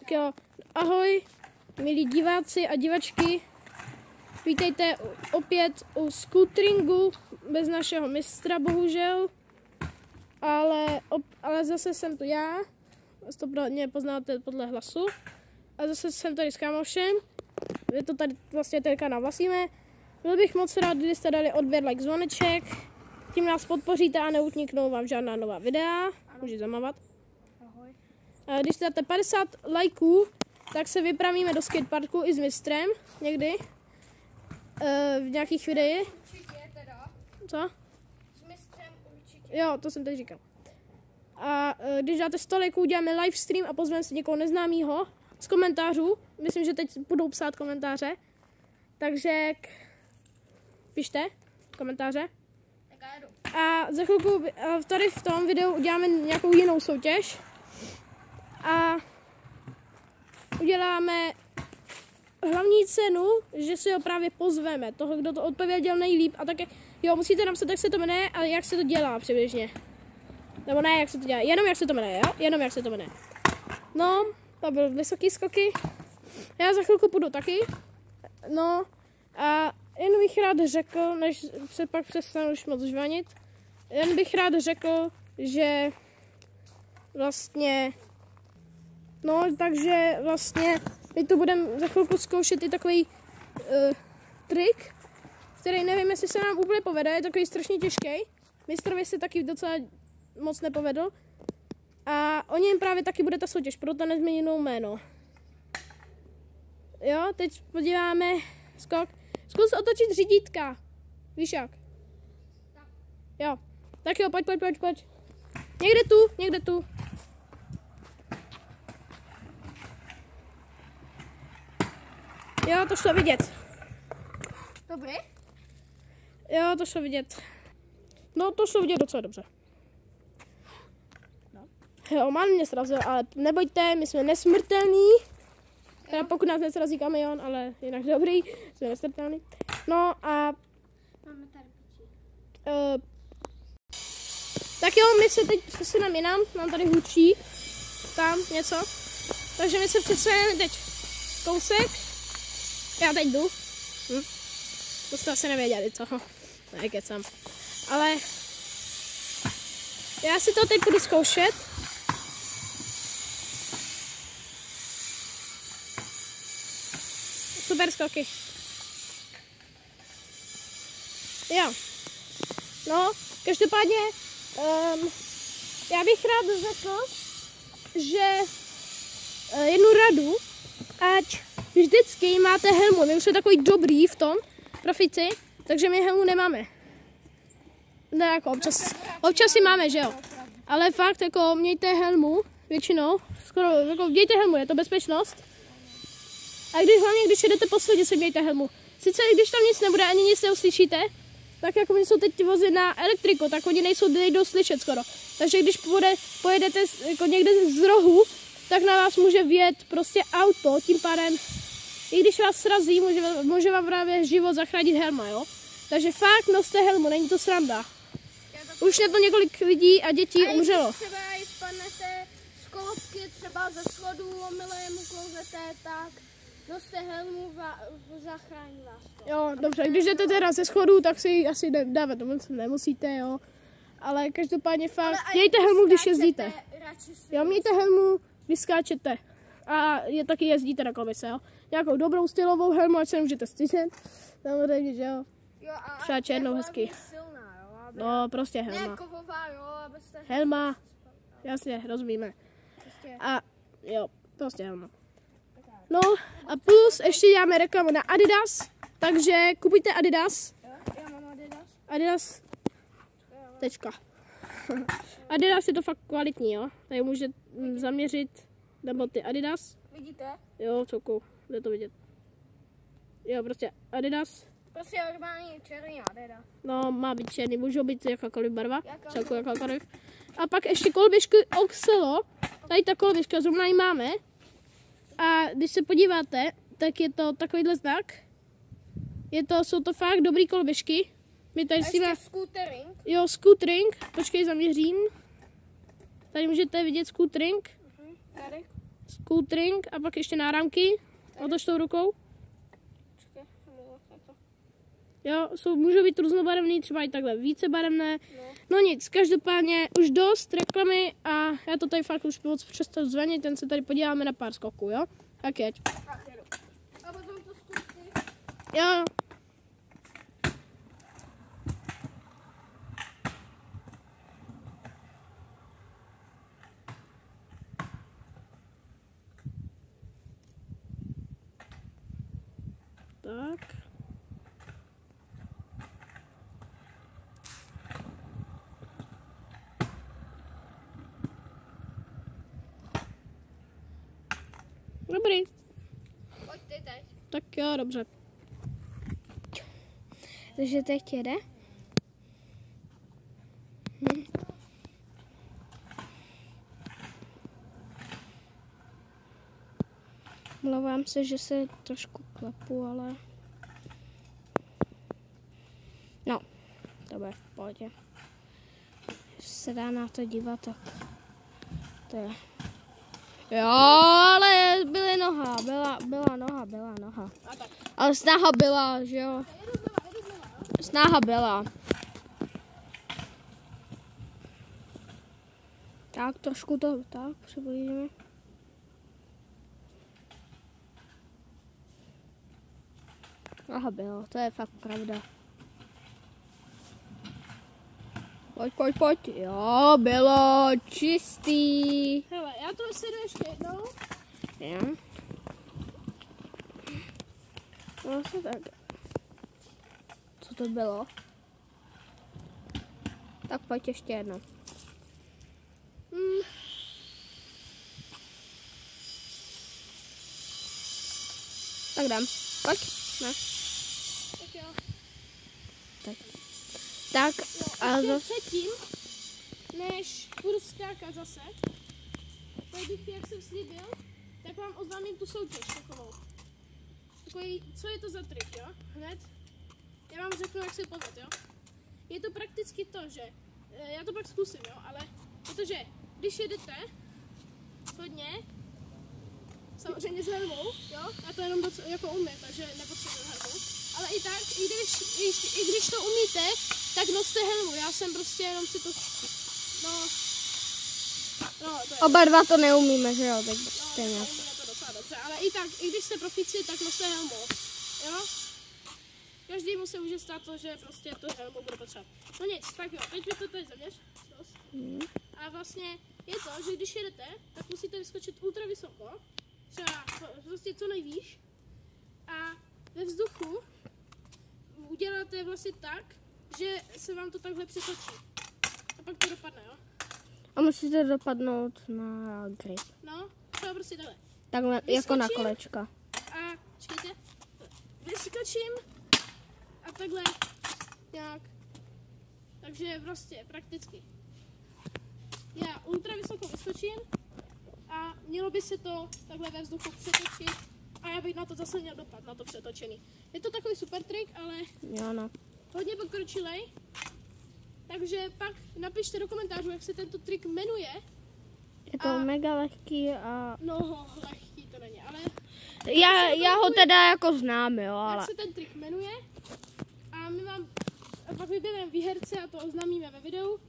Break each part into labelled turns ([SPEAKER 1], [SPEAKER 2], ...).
[SPEAKER 1] Tak jo, ahoj, milí diváci a divačky. Vítejte opět u scooteringu, bez našeho mistra, bohužel. Ale zase jsem tu já, to mě poznáte podle hlasu. A zase jsem tady s kámošem. Vy to tady vlastně teďka navlasíme. Byl bych moc rád, kdybyste dali odběr, like, zvoneček. Tím nás podpoříte a neuniknou vám žádná nová videa. Můžeš zamávat. A když dáte 50 lajků, tak se vypravíme do skateparku i s mistrem někdy. V nějakých videích.
[SPEAKER 2] Určitě teda.
[SPEAKER 1] Co?
[SPEAKER 2] S mistrem určitě.
[SPEAKER 1] Jo, to jsem teď říkal. A když dáte 100 lajků, uděláme livestream a pozveme si někoho neznámého z komentářů. Myslím, že teď budou psát komentáře. Takže pište komentáře.
[SPEAKER 2] Tak já jdu.
[SPEAKER 1] A za chvilku tady v tom videu uděláme nějakou jinou soutěž. A uděláme hlavní cenu, že si ho právě pozveme. Toho, kdo to odpověděl nejlíp. A také, jo, musíte napsat, jak se to jmenuje a jak se to dělá přibližně. Nebo ne, jak se to dělá. Jenom jak se to jmenuje, jo? Jenom jak se to jmenuje. No, to byl vysoký skoky. Já za chvilku půjdu taky. No, a jen bych rád řekl, než se pak přestanu už moc žvanit, jen bych rád řekl, že vlastně, no, takže vlastně my tu budeme za chvilku zkoušet i takový trik, který nevím, jestli se nám úplně povede, je takový strašně těžký. Mistrovi se taky docela moc nepovedl. A o něm právě taky bude ta soutěž, proto nezměněnou jméno. Jo, teď podíváme skok. Zkus otočit řídítka. Víš jak? Jo. Tak jo, pojď. Někde tu. Jo, to šlo vidět.
[SPEAKER 2] Dobrý?
[SPEAKER 1] Jo, to šlo vidět. No, to šlo vidět docela dobře.
[SPEAKER 2] No.
[SPEAKER 1] Jo, mám mě srazil, ale nebojte, my jsme nesmrtelní. Teda pokud nás nesrazí kamion, ale jinak dobrý, jsme nesmrtelní. No a...
[SPEAKER 2] Máme tady pičí.
[SPEAKER 1] Tak jo, my se teď přesuneme jinam, mám tady hučí, tam něco. Takže my se přesuneme teď kousek. Já teď jdu. To jste asi nevěděli, co? Ne, kecám. Ale já si to teď budu zkoušet. Super skoky. Jo. No, každopádně já bych rád řekl, že jednu radu, ať vždycky máte helmu. My už jsme takový dobrý v tom, profici, takže my helmu nemáme. Ne, jako občas si máme, že jo. Ale fakt, jako mějte helmu, většinou, skoro, jako mějte helmu, je to bezpečnost. A hlavně když jedete po sledě, si mějte helmu. Sice když tam nic nebude, ani nic neuslyšíte, tak jako jsou teď vozy na elektriku, tak oni nejdou slyšet skoro. Takže když pojedete jako někde z rohu, tak na vás může vjet prostě auto, tím pádem, i když vás srazí, může vám právě život zachránit helma, jo. Takže fakt noste helmu, není to sranda. Už na to několik lidí a dětí umřelo.
[SPEAKER 2] Třeba i spadnete z kolobky, třeba ze schodů, omylem uklouzete, tak noste helmu, zachrání vás to.
[SPEAKER 1] Jo, dobře, když jdete teda ze schodů, tak si asi dávat, to nemusíte, jo. Ale každopádně fakt, mějte helmu, když jezdíte. Jo, mějte helmu, když skáčete. A taky jezdíte na kolběse, jo. Nějakou dobrou stylovou helmu, ať se můžete styčet. Samozřejmě, že jo. Třeba černou hezky.
[SPEAKER 2] Silná, jo, aby...
[SPEAKER 1] No, prostě helma.
[SPEAKER 2] Ne kovová, jo, abyste...
[SPEAKER 1] Helma. Jasně, rozumíme. A jo, prostě helma. No a plus ještě děláme reklamu na Adidas, takže kupujte Adidas.
[SPEAKER 2] Já mám Adidas.
[SPEAKER 1] Adidas. Tečka. Adidas je to fakt kvalitní, jo. Tady můžete zaměřit na boty Adidas.
[SPEAKER 2] Vidíte?
[SPEAKER 1] Jo, celku, jde to vidět. Jo, prostě Adidas.
[SPEAKER 2] Prostě normální černý Adidas.
[SPEAKER 1] No, má být černý, můžou být jakákoliv barva, celku jakákoliv. A pak ještě kolběžky Oxelo, tady ta kolběžka, zrovna ji máme. A když se podíváte, tak je to takovýhle znak. Jsou to fakt dobrý kolběžky. My tady si
[SPEAKER 2] ještě scootering.
[SPEAKER 1] Jo, scootering. Počkej, zaměřím. Tady můžete vidět scootering.
[SPEAKER 2] Tady.
[SPEAKER 1] scootering a pak ještě náramky. Otoč tou rukou. Jo, můžou být různobarevný, třeba i takhle vícebarevné. No nic, každopádně už dost reklamy a já to tady fakt už moc přestanu zvanit, ten se tady podíváme na pár skoků, jo? Tak jeď.
[SPEAKER 2] A potom to zkusím.
[SPEAKER 1] Jo. Tak. Dobrý.
[SPEAKER 2] Pojď ty teď.
[SPEAKER 1] Tak jo, dobře.
[SPEAKER 2] Takže teď jede?
[SPEAKER 1] Mluvám se, že se trošku klepu, ale... No, to bude v pohodě. Když se dá na to dívat, tak to je... Jo, ale byla noha, byla noha. Ale snaha byla, že jo? Snaha byla. Tak trošku to, tak přiblížíme. Aha, bylo, to je fakt pravda. Pojď. Jo, bylo čistý. Hele, já to sedu ještě jednou. Jo. Vlastně tak. Co to bylo? Tak pojď ještě jednou. Tak dám. Pojď. Ne.
[SPEAKER 2] Tak jo.
[SPEAKER 1] Tak, a
[SPEAKER 2] zase předtím, než budu skákat zase, tak bych, jak jsem slíbil, tak vám oznámím tu soutěž takovou. Takový, co je to za trik, jo? Hned. Já vám řeknu, jak se pozvat, jo? Je to prakticky to, že, já to pak zkusím, jo, ale protože když jedete hodně, samozřejmě s helmou, jo, já to jenom jako umím, takže nepotřebuji helmu, ale i tak, i když to umíte, tak noste helmu, já jsem prostě jenom si to, to je.
[SPEAKER 1] Oba dva to neumíme, že jo, tak stejně.
[SPEAKER 2] No, umíme to docela dobře, ale i tak, i když jste profici, tak noste helmu, jo. Každému se může stát to, že prostě to helmu bude potřebovat. No nic, tak jo, teď vy to tady zaměř. A vlastně je to, že když jedete, tak musíte vyskočit ultra vysoko, třeba prostě co nejvýš, a ve vzduchu uděláte vlastně tak, že se vám to takhle přetočí. A pak to dopadne, jo?
[SPEAKER 1] A musíte dopadnout na grip.
[SPEAKER 2] No, to je prostě takhle.
[SPEAKER 1] Takhle, jako na kolečka.
[SPEAKER 2] A čekajte, vyskočím a takhle nějak. Takže prostě prakticky. Já ultra vysoko vyskočím a mělo by se to takhle ve vzduchu přetočit a já bych na to zase měl dopad, na to přetočený. Je to takový super trik, ale
[SPEAKER 1] jo, no.
[SPEAKER 2] Hodně pokročilej. Takže pak napište do komentářů, jak se tento trik jmenuje.
[SPEAKER 1] Je to mega lehký a...
[SPEAKER 2] No, lehký to není, ale...
[SPEAKER 1] Já ho teda jako znám, jo, ale...
[SPEAKER 2] Jak se ten trik jmenuje a my vám pak vybereme výherce a to oznámíme ve videu.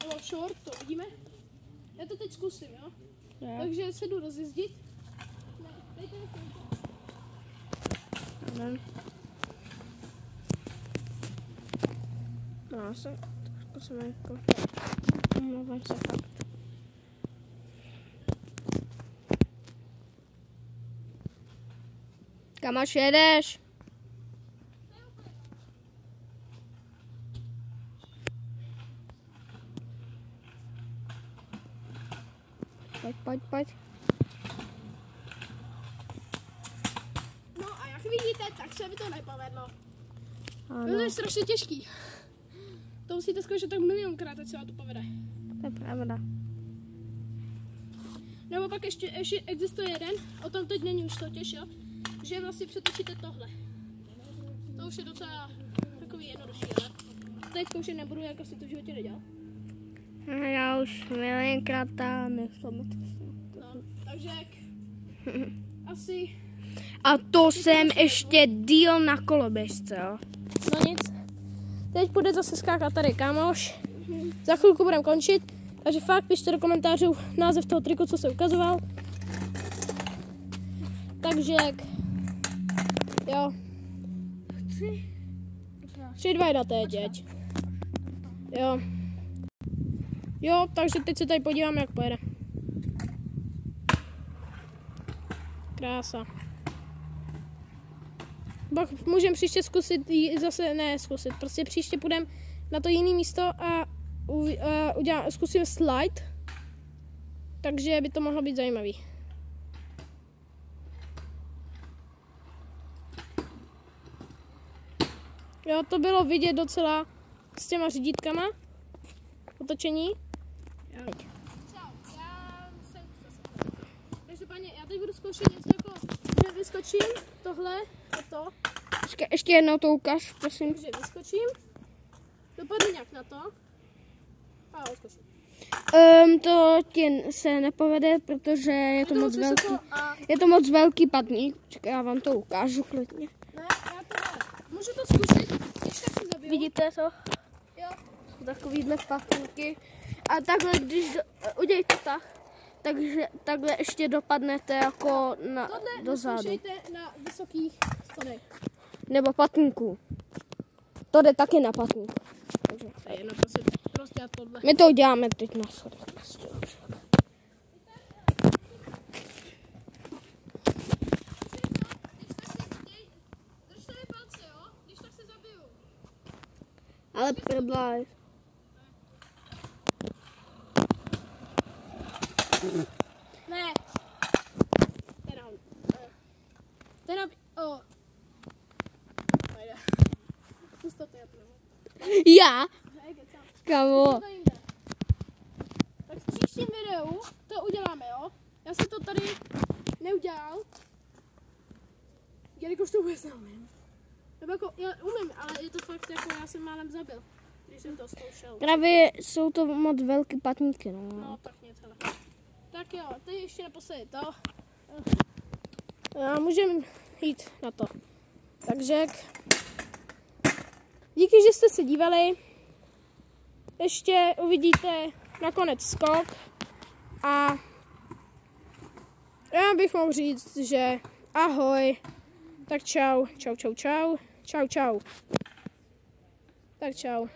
[SPEAKER 2] Nebo short, to uvidíme. Já to teď zkusím, jo? Takže se jdu rozjezdit. Ne, dejte mi
[SPEAKER 1] No, já se trošku jako... Omlouvám se fakt. Kam až jedeš? Pojď.
[SPEAKER 2] No a jak vidíte, tak se mi to nepovedlo.
[SPEAKER 1] Ano.
[SPEAKER 2] To je strašně těžký. To musíte zkoušet tak milionkrát, ať se vám to povede.
[SPEAKER 1] To je pravda.
[SPEAKER 2] Nebo pak ještě existuje jeden, o tom teď není už soutěž, jo? Že vlastně přetočíte tohle. To už je docela takový jednodušší, ale teď zkoušet nebudu, jako si to v životě nedělal.
[SPEAKER 1] Já už milionkrát tam nešlo.
[SPEAKER 2] No, takže Asi...
[SPEAKER 3] A to jsem ještě díl na koloběžce, jo.
[SPEAKER 1] No nic. Teď bude zase skákat tady kámoš. Za chvilku budeme končit. Takže fakt pište do komentářů název toho triku, co se ukazoval. Takže jo. 3, 2, 1 teď. Jo. Jo, takže teď se tady podíváme, jak pojede. Krása. Pak můžeme příště zkusit zase, ne zkusit, prostě příště půjdeme na to jiné místo a zkusím slide. Takže by to mohlo být zajímavý. Jo, to bylo vidět docela s těma řídítkama. Otočení.
[SPEAKER 2] Čau, já jsem zase. Každopádně, já teď budu zkoušet něco jako, že vyskočím tohle a to.
[SPEAKER 3] Ještě jednou to ukáž, prosím.
[SPEAKER 2] Takže vyskočím, dopadnu nějak na to a odskočím.
[SPEAKER 3] To ti se nepovede, protože je to moc velký.
[SPEAKER 2] A...
[SPEAKER 3] Je to moc velký padník. Čekaj, já vám to ukážu klidně.
[SPEAKER 2] Ne, já to ne. Můžu to zkusit, když tak si zabiju.
[SPEAKER 3] Vidíte to?
[SPEAKER 2] Jo.
[SPEAKER 3] Jsou takovýhle padníky. A takhle, když udějte tak, takže takhle ještě dopadnete jako dozadu.
[SPEAKER 2] Tohle na vysokých schodech.
[SPEAKER 3] Nebo patníků. To jde taky na patník.
[SPEAKER 2] To je jedno, prostě tohle.
[SPEAKER 3] My to uděláme teď na schodech.
[SPEAKER 2] Držte mi palce, jo? Když tak se zabiju.
[SPEAKER 3] Ale prdlaj.
[SPEAKER 2] Ne. Teda, o. Ajde. Pusto to, já to nemám.
[SPEAKER 3] Já?
[SPEAKER 2] Hej, kecám.
[SPEAKER 3] Kamo.
[SPEAKER 2] To jinde. Tak v příštím videu to uděláme, jo? Já jsem to tady neudělal. Jelikož to vůbec neumím. Nebo jako, já umím, ale je to fakt jako, já jsem málem zabil, když jsem to zkoušel.
[SPEAKER 3] Právě jsou to moc velký patníky, no.
[SPEAKER 2] No, tak něco. Tak jo, teď ještě naposledy to.
[SPEAKER 1] A můžeme jít na to. Takže díky, že jste se dívali. Ještě uvidíte nakonec skok. A já bych mohl říct, že ahoj. Tak čau, čau, čau, čau. Čau, čau. Tak čau.